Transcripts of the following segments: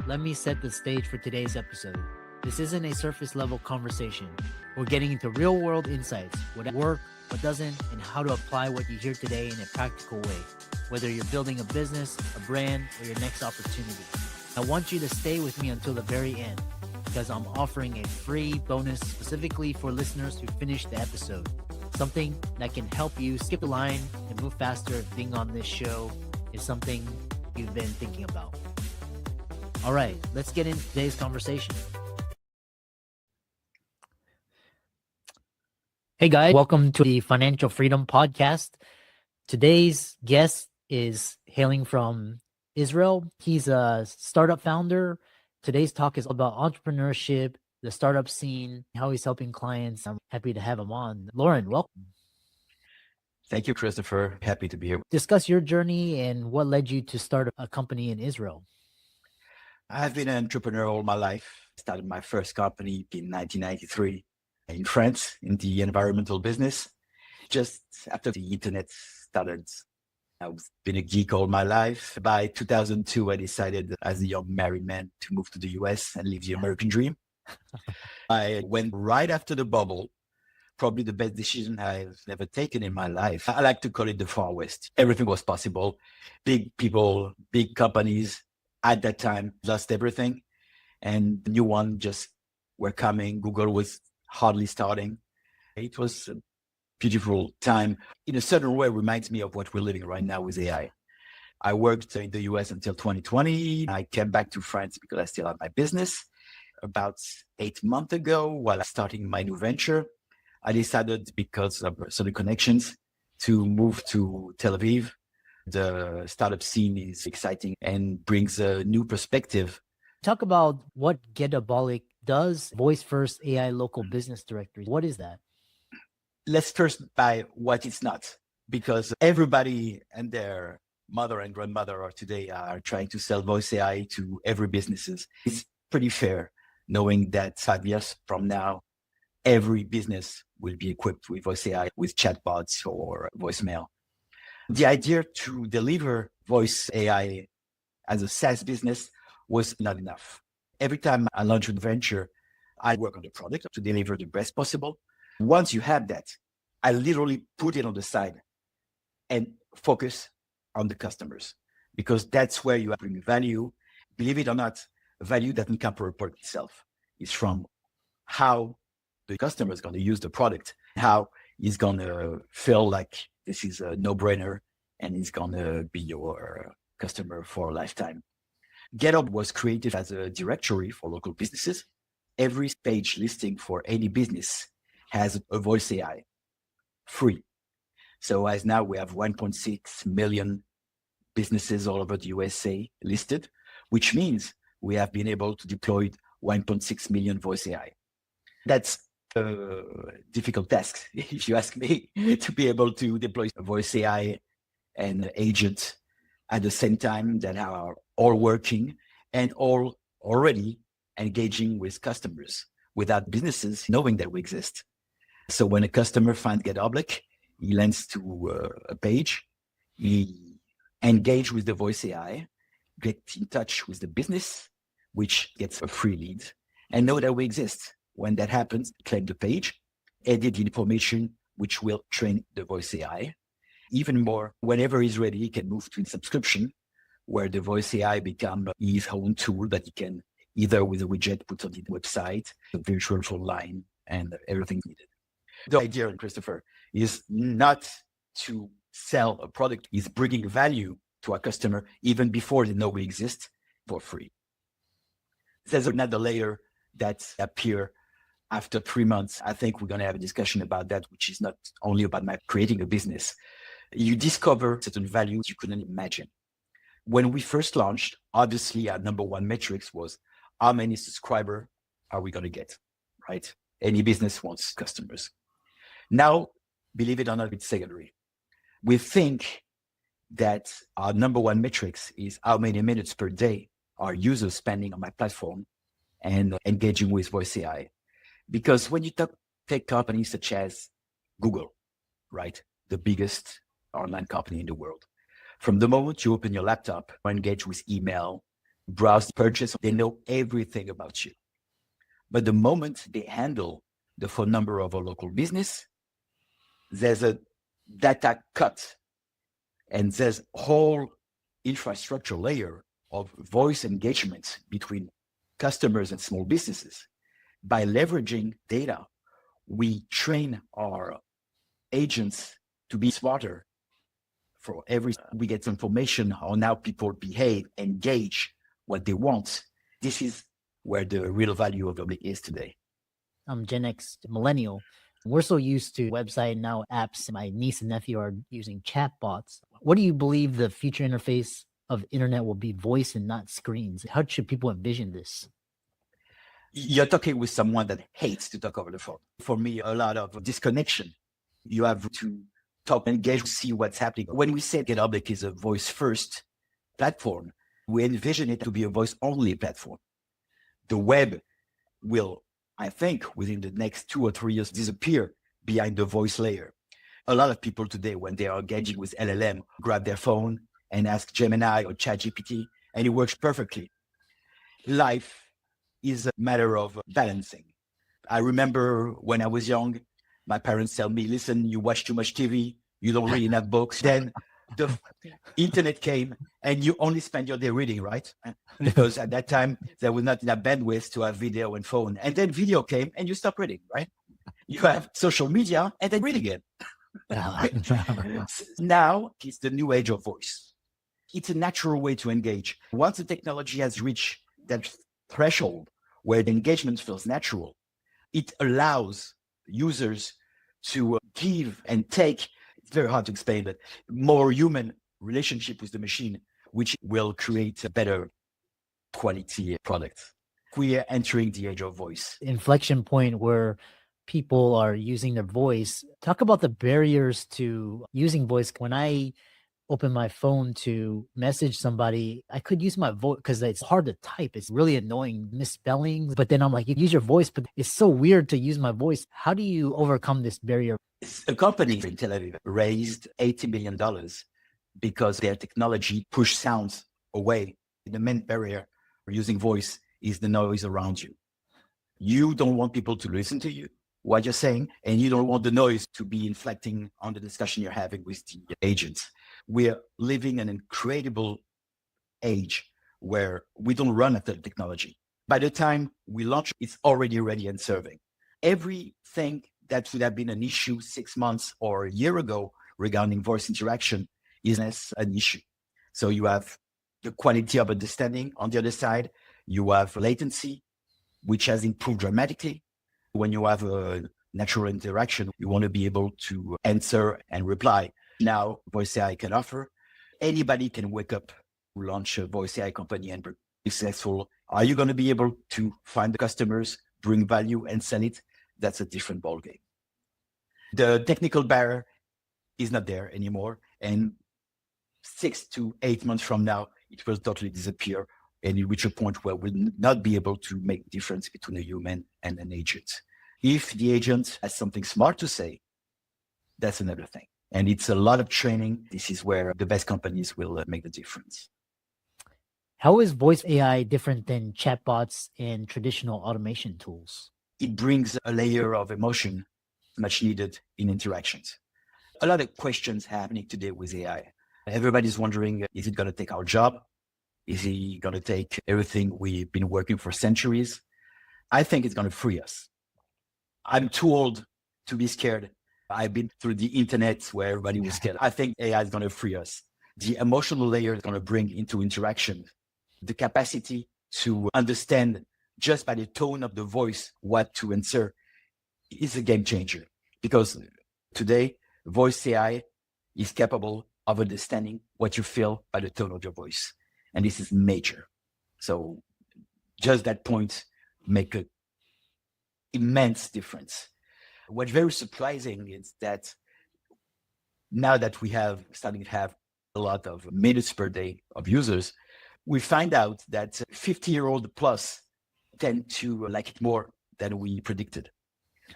let me set the stage for today's episode. This isn't a surface level conversation. We're getting into real world insights, what works, what doesn't, and how to apply what you hear today in a practical way, whether you're building a business, a brand, or your next opportunity. I want you to stay with me until the very end because I'm offering a free bonus specifically for listeners who finish the episode. Something that can help you skip the line and move faster if being on this show is something you've been thinking about. All right, let's get into today's conversation. Hey guys, welcome to the Financial Freedom Podcast. Today's guest is hailing from Israel. He's a startup founder. Today's talk is about entrepreneurship, the startup scene, how he's helping clients. I'm happy to have him on. Laurent, welcome. Thank you, Christopher. Happy to be here. Discuss your journey and what led you to start a company in Israel. I've been an entrepreneur all my life. Started my first company in 1993 in France in the environmental business. Just after the internet started, I've been a geek all my life. By 2002, I decided as a young married man to move to the US and live the American dream. I went right after the bubble. Probably the best decision I've ever taken in my life. I like to call it the Far West. Everything was possible. Big people, big companies at that time lost everything. And the new one just were coming. Google was hardly starting. It was a beautiful time. In a certain way, it reminds me of what we're living right now with AI. I worked in the US until 2020. I came back to France because I still had my business. About 8 months ago, while I was starting my new venture, I decided, because of certain connections, to move to Tel Aviv. The startup scene is exciting and brings a new perspective. Talk about what GetOblic does, voice first AI local business directory. What is that? Let's first by what it's not, because everybody and their mother and grandmother are trying to sell voice AI to every businesses. It's pretty fair knowing that 5 years from now, every business will be equipped with voice AI, with chatbots or voicemail. The idea to deliver voice AI as a SaaS business was not enough. Every time I launch a venture, I work on the product to deliver the best possible. Once you have that, I literally put it on the side and focus on the customers, because that's where you bring value. Believe it or not, value doesn't come from the product itself. It's from how the customer is going to use the product, how he's going to feel like this is a no-brainer and he's going to be your customer for a lifetime. GetOblic was created as a directory for local businesses. Every page listing for any business has a voice AI, free. So as now we have 1.6 million businesses all over the USA listed, which means we have been able to deploy 1.6 million voice AI. That's a difficult task, if you ask me, to be able to deploy a voice AI and agent at the same time that are all working and all already engaging with customers without businesses knowing that we exist. So when a customer finds GetOblic, he lands to a page, he engage with the voice AI, get in touch with the business, which gets a free lead, and know that we exist. When that happens, claim the page, edit the information, which will train the voice AI. Even more, whenever he's ready, he can move to subscription, where the voice AI become his own tool that he can either with a widget put on the website, a virtual phone line, and everything needed. The idea, Christopher, is not to sell a product, is bringing value to our customer even before they know we exist for free. There's another layer that appear after 3 months. I think we're going to have a discussion about that, which is not only about creating a business. You discover certain values you couldn't imagine. When we first launched, obviously our number one metrics was how many subscribers are we going to get, right? Any business wants customers. Now, believe it or not, it's secondary. We think that our number one metrics is how many minutes per day are users spending on my platform and engaging with voice AI. Because when you take companies such as Google, right, the biggest online company in the world, from the moment you open your laptop or engage with email, browse, purchase, they know everything about you. But the moment they handle the phone number of a local business, there's a data cut and there's a whole infrastructure layer of voice engagement between customers and small businesses. By leveraging data, we train our agents to be smarter. For every, we get information on how people behave, engage, what they want. This is where the real value of GetOblic is today. I'm Gen X millennial. We're so used to website now apps. My niece and nephew are using chatbots. What do you believe the future interface of internet will be? Voice and not screens. How should people envision this? You're talking with someone that hates to talk over the phone. For me, a lot of disconnection. You have to talk, engage, see what's happening. When we say GetOblic is a voice-first platform, we envision it to be a voice-only platform. The web will, I think, within the next 2 or 3 years, disappear behind the voice layer. A lot of people today, when they are engaging with LLM, grab their phone and ask Gemini or ChatGPT, and it works perfectly. Life is a matter of balancing. I remember when I was young, my parents tell me, listen, you watch too much TV, you don't read enough books. Then the internet came and you only spend your day reading, right? Because at that time, there was not enough bandwidth to have video and phone. And then video came and you stop reading, right? You have social media and then read again. Now it's the new age of voice. It's a natural way to engage. Once the technology has reached that threshold where the engagement feels natural, it allows users to give and take. It's very hard to explain, but more human relationship with the machine, which will create a better quality product. We are entering the age of voice. Inflection point where people are using their voice. Talk about the barriers to using voice. When I open my phone to message somebody, I could use my voice because it's hard to type. It's really annoying, misspellings. But then I'm like, you use your voice, but it's so weird to use my voice. How do you overcome this barrier? A company in Tel Aviv raised $80 million because their technology pushed sounds away. The main barrier for using voice is the noise around you. You don't want people to listen to you, what you're saying, and you don't want the noise to be inflecting on the discussion you're having with the agents. We're living in an incredible age where we don't run after the technology. By the time we launch, it's already ready and serving. Everything that would have been an issue 6 months or a year ago regarding voice interaction is an issue. So you have the quality of understanding on the other side. You have latency, which has improved dramatically. When you have a natural interaction, you want to be able to answer and reply. Now, Voice AI can offer. Anybody can wake up, launch a Voice AI company and be successful. Are you going to be able to find the customers, bring value and sell it? That's a different ballgame. The technical barrier is not there anymore. And 6 to 8 months from now, it will totally disappear and you reach a point where we'll not be able to make the difference between a human and an agent. If the agent has something smart to say, that's another thing. And it's a lot of training. This is where the best companies will make the difference. How is voice AI different than chatbots and traditional automation tools? It brings a layer of emotion much needed in interactions. A lot of questions happening today with AI. Everybody's wondering, is it going to take our job? Is it going to take everything we've been working for centuries? I think it's going to free us. I'm too old to be scared. I've been through the internet where everybody was scared. I think AI is going to free us. The emotional layer is going to bring into interaction the capacity to understand just by the tone of the voice what to answer is a game changer. Because today, voice AI is capable of understanding what you feel by the tone of your voice. And this is major. So just that point make an immense difference. What's very surprising is that now that we have starting to have a lot of minutes per day of users, we find out that 50-year-old plus tend to like it more than we predicted.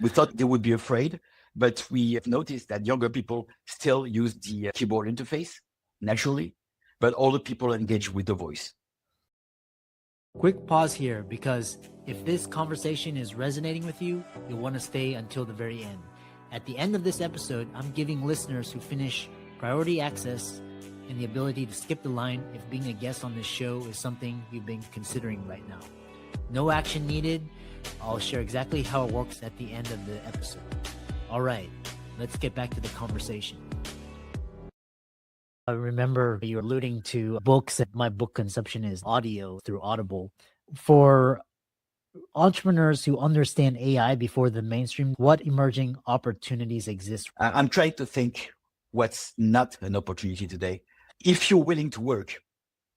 We thought they would be afraid, but we have noticed that younger people still use the keyboard interface naturally, but older people engage with the voice. Quick pause here, because if this conversation is resonating with you, you'll want to stay until the very end. At the end of this episode, I'm giving listeners who finish priority access and the ability to skip the line if being a guest on this show is something you've been considering right now. No action needed. I'll share exactly how it works at the end of the episode. All right, let's get back to the conversation. I remember you were alluding to books. My book consumption is audio through Audible. For entrepreneurs who understand AI before the mainstream, what emerging opportunities exist? I'm trying to think what's not an opportunity today. If you're willing to work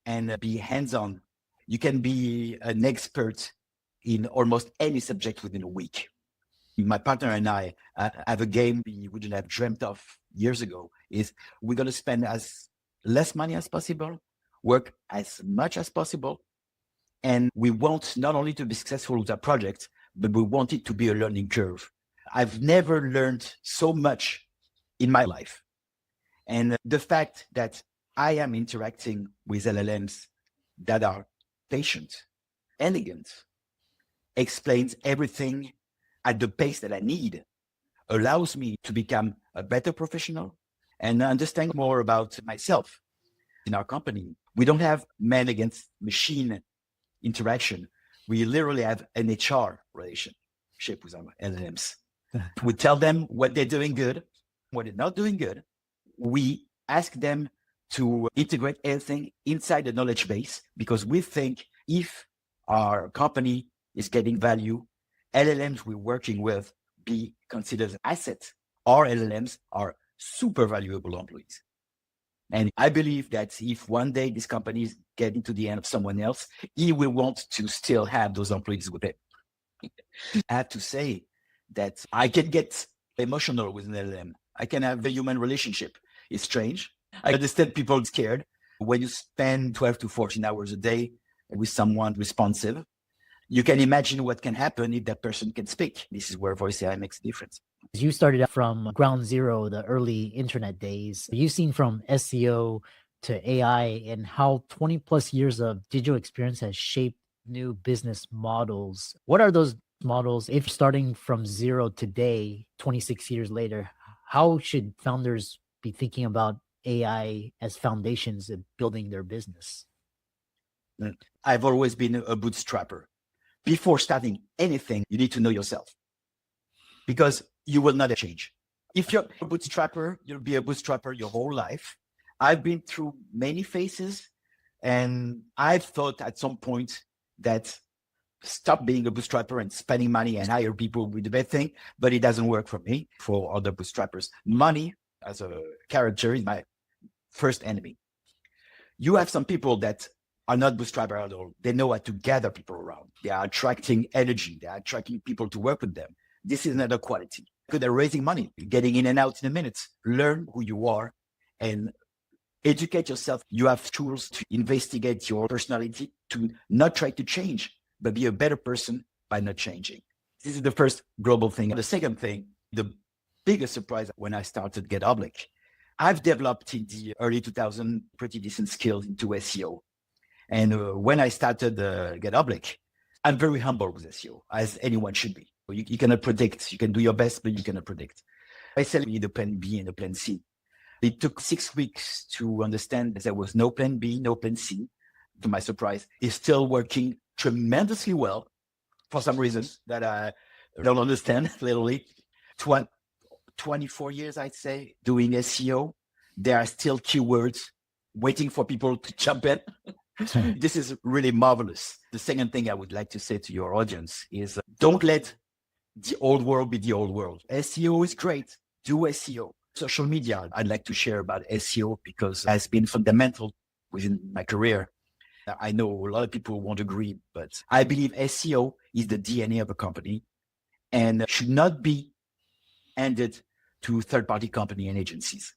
and be hands-on, you can be an expert in almost any subject within a week. My partner and I have a game we wouldn't have dreamt of years ago. Is we're going to spend as less money as possible, work as much as possible, and we want not only to be successful with our project, but we want it to be a learning curve. I've never learned so much in my life. And the fact that I am interacting with LLMs that are patient, elegant, explains everything at the pace that I need, allows me to become a better professional and understand more about myself. In our company, we don't have man against machine interaction. We literally have an HR relationship with our LLMs. We tell them what they're doing good, what they're not doing good. We ask them to integrate everything inside the knowledge base, because we think if our company is getting value, LLMs we're working with be considered assets. Our LLMs are super valuable employees. And I believe that if one day this company is getting to the end of someone else, he will want to still have those employees with him. I have to say that I can get emotional with an LLM. I can have a human relationship. It's strange. I understand people are scared. When you spend 12 to 14 hours a day with someone responsive, you can imagine what can happen if that person can speak. This is where voice AI makes a difference. You started out from ground zero, the early internet days. You've seen from SEO to AI and how 20 plus years of digital experience has shaped new business models. What are those models? If starting from zero today, 26 years later, how should founders be thinking about AI as foundations of building their business? I've always been a bootstrapper. Before starting anything, you need to know yourself, because you will not change. If you're a bootstrapper, you'll be a bootstrapper your whole life. I've been through many phases, and I've thought at some point that stop being a bootstrapper and spending money and hire people with the best thing, but it doesn't work for me, for other bootstrappers. Money as a character is my first enemy. You have some people that are not bootstrapper at all. They know how to gather people around. They are attracting energy. They are attracting people to work with them. This is another quality. They're raising money, getting in and out in a minute. Learn who you are and educate yourself. You have tools to investigate your personality, to not try to change, but be a better person by not changing. This is the first global thing. The second thing, the biggest surprise when I started GetOblic, I've developed in the early 2000s pretty decent skills into SEO. And when I started GetOblic, I'm very humble with SEO, as anyone should be. You cannot predict. You can do your best, but you cannot predict. I said we need a plan B and a plan C. It took 6 weeks to understand that there was no plan B, no plan C. To my surprise, it's still working tremendously well for some reasons that I don't understand, literally. 24 years, I'd say, doing SEO. There are still keywords waiting for people to jump in. This is really marvelous. The second thing I would like to say to your audience is don't let the old world be the old world. SEO is great. Do SEO. Social media, I'd like to share about SEO because it has been fundamental within my career. I know a lot of people won't agree, but I believe SEO is the DNA of a company and should not be handed to third-party company and agencies.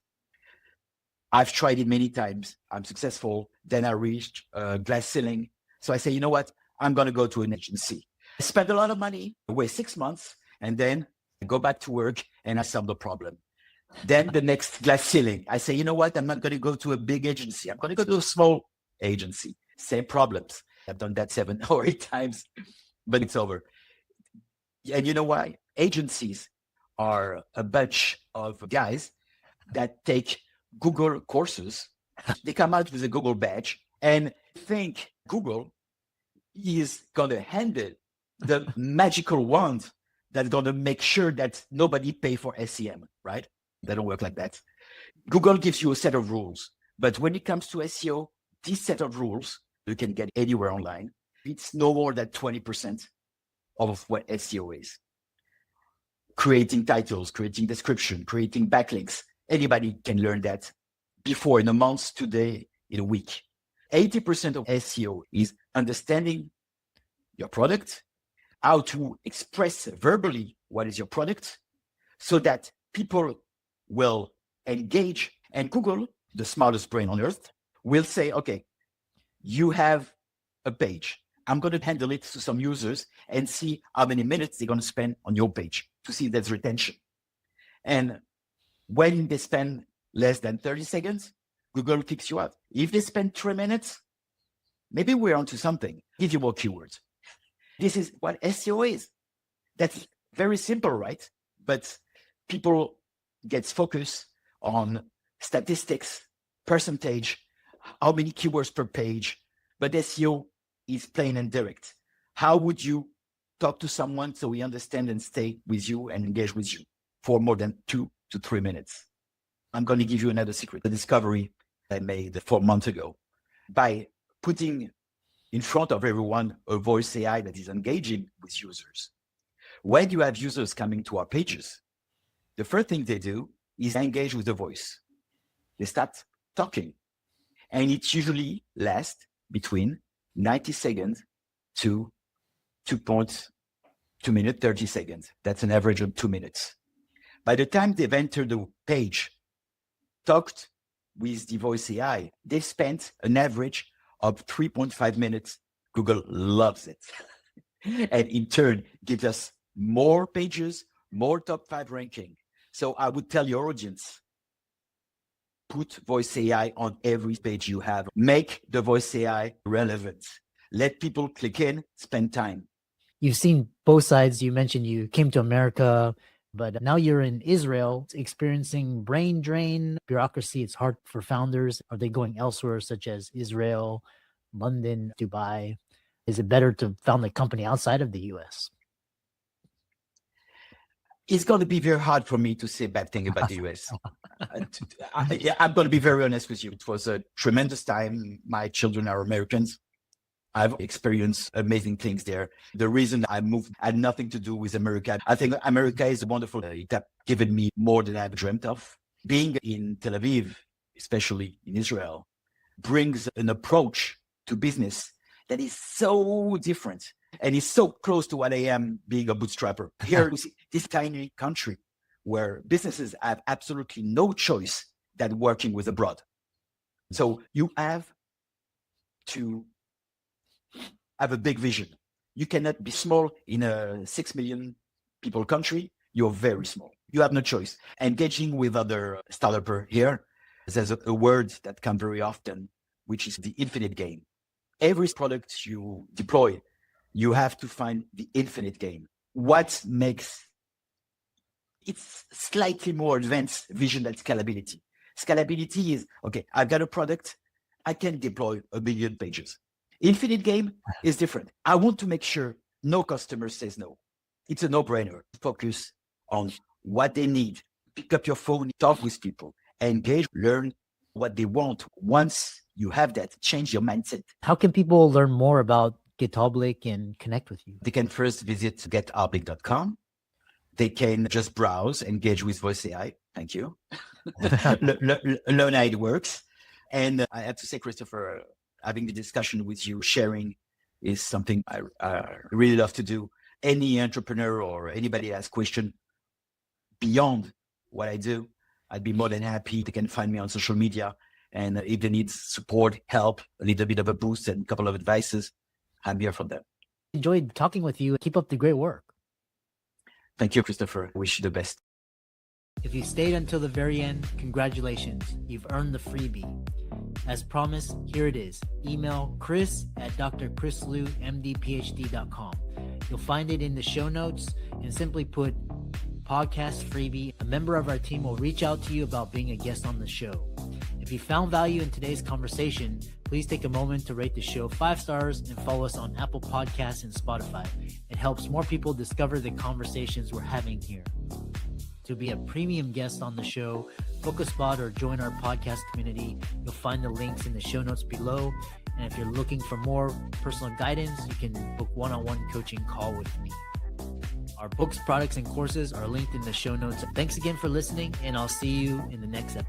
I've tried it many times. I'm successful. Then I reached a glass ceiling. So I say, you know what? I'm going to go to an agency. I spend a lot of money, wait 6 months, and then I go back to work and I solve the problem. Then the next glass ceiling, I say, you know what? I'm not going to go to a big agency. I'm going to go to a small agency. Same problems. I've done that 7 or 8 times, but it's over. And you know why? Agencies are a bunch of guys that take Google courses. They come out with a Google badge and think Google is going to hand it the magical wand that's going to make sure that nobody pay for SEM, right? They don't work like that. Google gives you a set of rules, but when it comes to SEO, this set of rules you can get anywhere online. It's no more than 20% of what SEO is. Creating titles, creating description, creating backlinks. Anybody can learn that before in a month, today, in a week. 80% of SEO is understanding your product, how to express verbally what is your product so that people will engage. And Google, the smartest brain on earth, will say, okay, you have a page. I'm going to handle it to some users and see how many minutes they're going to spend on your page to see if there's retention. And when they spend less than 30 seconds, Google kicks you out. If they spend 3 minutes, maybe we're onto something. Give you more keywords. This is what SEO is. That's very simple, right? But people get focused on statistics, percentage, how many keywords per page. But SEO is plain and direct. How would you talk to someone so we understand and stay with you and engage with you for more than 2 to 3 minutes? I'm going to give you another secret, a discovery I made 4 months ago. By putting in front of everyone a voice AI that is engaging with users. When you have users coming to our pages, the first thing they do is engage with the voice. They start talking. And it usually lasts between 90 seconds to 2 minutes, 30 seconds. That's an average of 2 minutes. By the time they've entered the page, talked with the voice AI, they've spent an average of 3.5 minutes. Google loves it. And in turn, gives us more pages, more top 5 ranking. So I would tell your audience, put voice AI on every page you have. Make the voice AI relevant. Let people click in, spend time. You've seen both sides. You mentioned you came to America, but now you're in Israel experiencing brain drain, bureaucracy. It's hard for founders. Are they going elsewhere, such as Israel, London, Dubai? Is it better to found a company outside of the US? It's going to be very hard for me to say bad thing about the US. I'm going to be very honest with you. It was a tremendous time. My children are Americans. I've experienced amazing things there. The reason I moved had nothing to do with America. I think America is wonderful. It has given me more than I've dreamt of. Being in Tel Aviv, especially in Israel, brings an approach to business that is so different and is so close to what I am being a bootstrapper. Here, we see this tiny country where businesses have absolutely no choice than working with abroad. So you have to have a big vision. You cannot be small in a 6 million people country. You're very small. You have no choice. Engaging with other startups here, there's a word that comes very often, which is the infinite game. Every product you deploy, you have to find the infinite game. What makes it's slightly more advanced vision than scalability. Scalability is, okay, I've got a product, I can deploy 1 billion pages. Infinite game is different. I want to make sure no customer says no. It's a no-brainer. Focus on what they need. Pick up your phone, talk with people, engage, learn what they want. Once you have that, change your mindset. How can people learn more about GetOblic and connect with you? They can first visit GetOblic.com. They can just browse, engage with voice AI. Thank you. Learn how it works. And I have to say, Christopher, having the discussion with you, sharing is something I really love to do. Any entrepreneur or anybody has question beyond what I do, I'd be more than happy. They can find me on social media. And if they need support, help, a little bit of a boost and a couple of advices, I'm here for them. Enjoyed talking with you. Keep up the great work. Thank you, Christopher. Wish you the best. If you stayed until the very end, congratulations. You've earned the freebie. As promised, here it is. Email Chris at drchrislewmdphd.com. You'll find it in the show notes and simply put podcast freebie. A member of our team will reach out to you about being a guest on the show. If you found value in today's conversation, please take a moment to rate the show 5 stars and follow us on Apple Podcasts and Spotify. It helps more people discover the conversations we're having here. To be a premium guest on the show, book a spot or join our podcast community. You'll find the links in the show notes below. And if you're looking for more personal guidance, you can book one-on-one coaching call with me. Our books, products, and courses are linked in the show notes. Thanks again for listening, and I'll see you in the next episode.